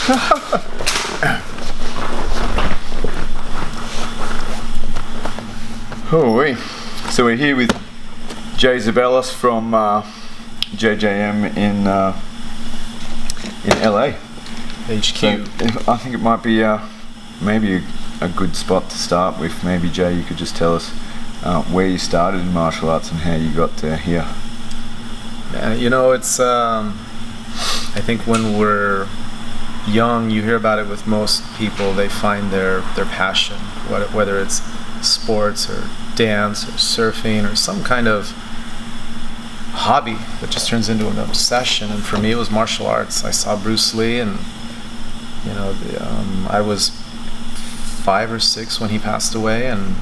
So we're here with Jay Zeballos from JJM in LA. HQ. So I think it might be maybe a good spot to start with. Maybe Jay, you could just tell us where you started in martial arts and how you got to here. Yeah, it's I think when we're young, you hear about it with most people. They find their passion, whether it's sports or dance or surfing or some kind of hobby that just turns into an obsession. And for me, it was martial arts. I saw Bruce Lee, and I was 5 or 6 when he passed away, and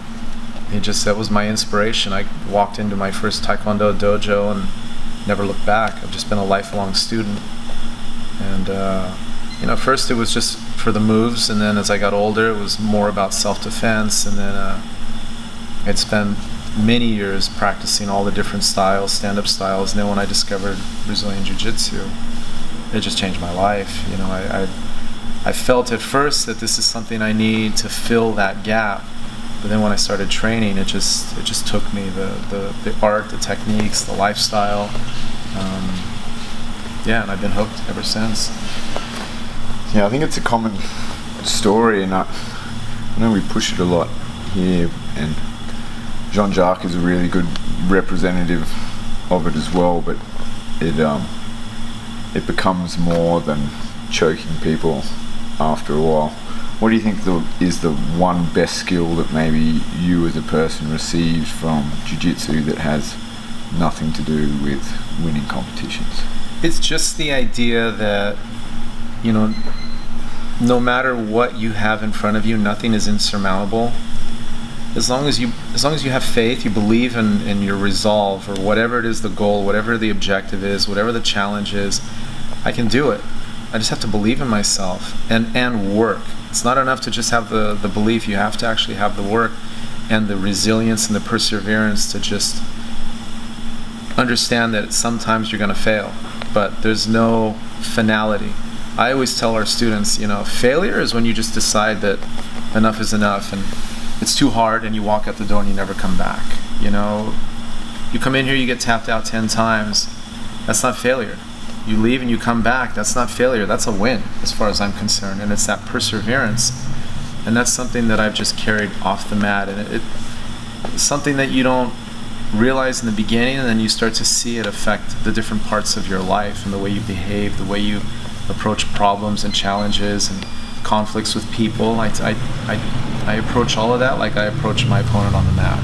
that was my inspiration. I walked into my first Taekwondo dojo and never looked back. I've just been a lifelong student. And first it was just for the moves, and then as I got older, it was more about self-defense. And then I'd spent many years practicing all the different styles, stand-up styles. And then when I discovered Brazilian Jiu-Jitsu, it just changed my life. I felt at first that this is something I need to fill that gap. But then when I started training, it just took me, the art, the techniques, the lifestyle. And I've been hooked ever since. Yeah, I think it's a common story, and I know we push it a lot here, and Jean Jacques is a really good representative of it as well, but it becomes more than choking people after a while. What do you think is the one best skill that maybe you as a person received from Jiu-Jitsu that has nothing to do with winning competitions? It's just the idea that, no matter what you have in front of you, nothing is insurmountable. As long as you have faith, you believe in your resolve, or whatever it is, the goal, whatever the objective is, whatever the challenge is, I can do it. I just have to believe in myself and work. It's not enough to just have the belief. You have to actually have the work and the resilience and the perseverance to just understand that sometimes you're going to fail, but there's no finality. I always tell our students, failure is when you just decide that enough is enough and it's too hard, and you walk out the door and you never come back. You come in here, you get tapped out 10 times. That's not failure. You leave and you come back. That's not failure. That's a win, as far as I'm concerned. And it's that perseverance, and that's something that I've just carried off the mat. And it's something that you don't realize in the beginning, and then you start to see it affect the different parts of your life and the way you behave, the way you approach problems and challenges and conflicts with people. I approach all of that like I approach my opponent on the mat.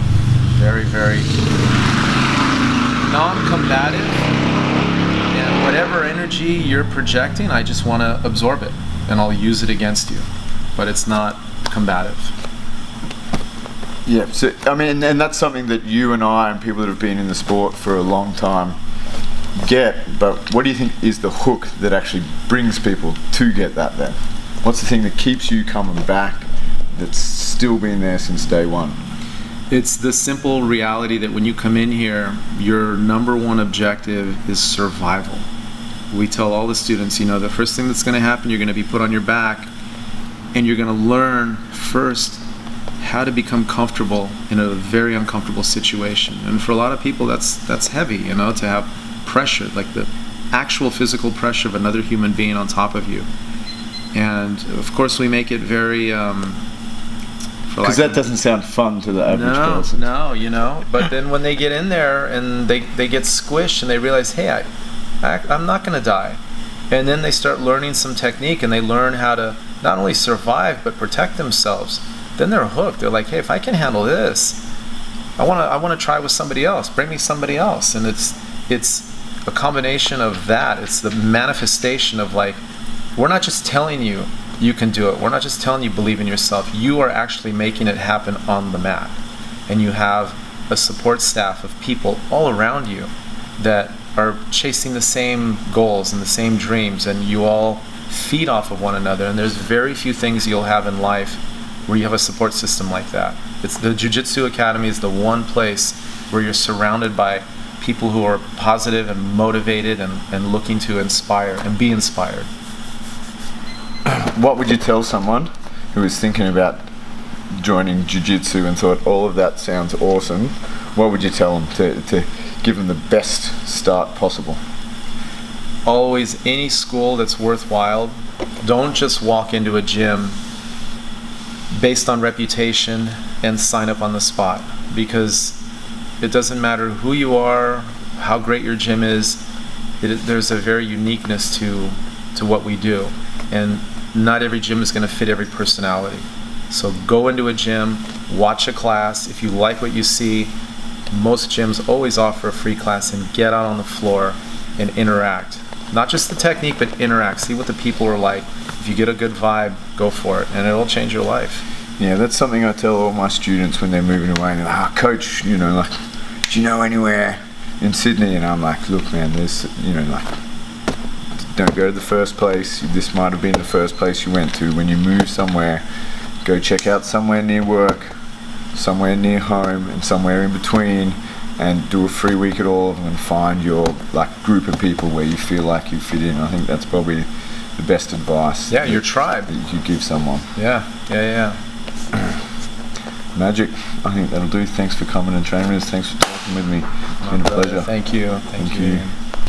Very, very non-combative, and whatever energy you're projecting, I just want to absorb it, and I'll use it against you, but it's not combative. Yeah, so and that's something that you and I and people that have been in the sport for a long time get, but what do you think is the hook that actually brings people to get that then? What's the thing that keeps you coming back, that's still been there since day one? It's the simple reality that when you come in here, your number one objective is survival. We tell all the students, the first thing that's going to happen, you're going to be put on your back, and you're going to learn first how to become comfortable in a very uncomfortable situation. And for a lot of people, that's heavy, to have pressure, like the actual physical pressure of another human being on top of you. And of course, we make it very because that doesn't sound fun to the average person. No, but then when they get in there and they get squished and they realize, hey, I'm not going to die. And then they start learning some technique, and they learn how to not only survive but protect themselves. Then they're hooked. They're like, hey, if I can handle this, I want to try with somebody else. Bring me somebody else. And it's a combination of that. It's the manifestation of, like, we're not just telling you you can do it. We're not just telling you believe in yourself. You are actually making it happen on the mat. And you have a support staff of people all around you that are chasing the same goals and the same dreams, and you all feed off of one another. And there's very few things you'll have in life where you have a support system like that. It's the Jiu-Jitsu Academy is the one place where you're surrounded by people who are positive and motivated and looking to inspire and be inspired. what would you tell someone who is thinking about joining jiu-jitsu and thought all of that sounds awesome? What would you tell them to give them the best start possible? Always, any school that's worthwhile, don't just walk into a gym based on reputation and sign up on the spot, because it doesn't matter who you are, how great your gym is, there's a very uniqueness to what we do, and not every gym is going to fit every personality. So go into a gym, watch a class. If you like what you see, most gyms always offer a free class, and get out on the floor and interact. Not just the technique, but interact. See what the people are like. If you get a good vibe, go for it, and it'll change your life. Yeah, that's something I tell all my students when they're moving away. And they're like, coach, do you know anywhere in Sydney? And I'm like, look, man, there's, don't go to the first place. This might have been the first place you went to. When you move somewhere, go check out somewhere near work, somewhere near home, and somewhere in between, and do a free week at all of them, and find your group of people where you feel like you fit in. I think that's probably the best advice. Yeah, your tribe that you could give someone. Yeah. Magic. I think that'll do. Thanks for coming and training with us. Thanks for talking with me. It's been a pleasure. Thank you.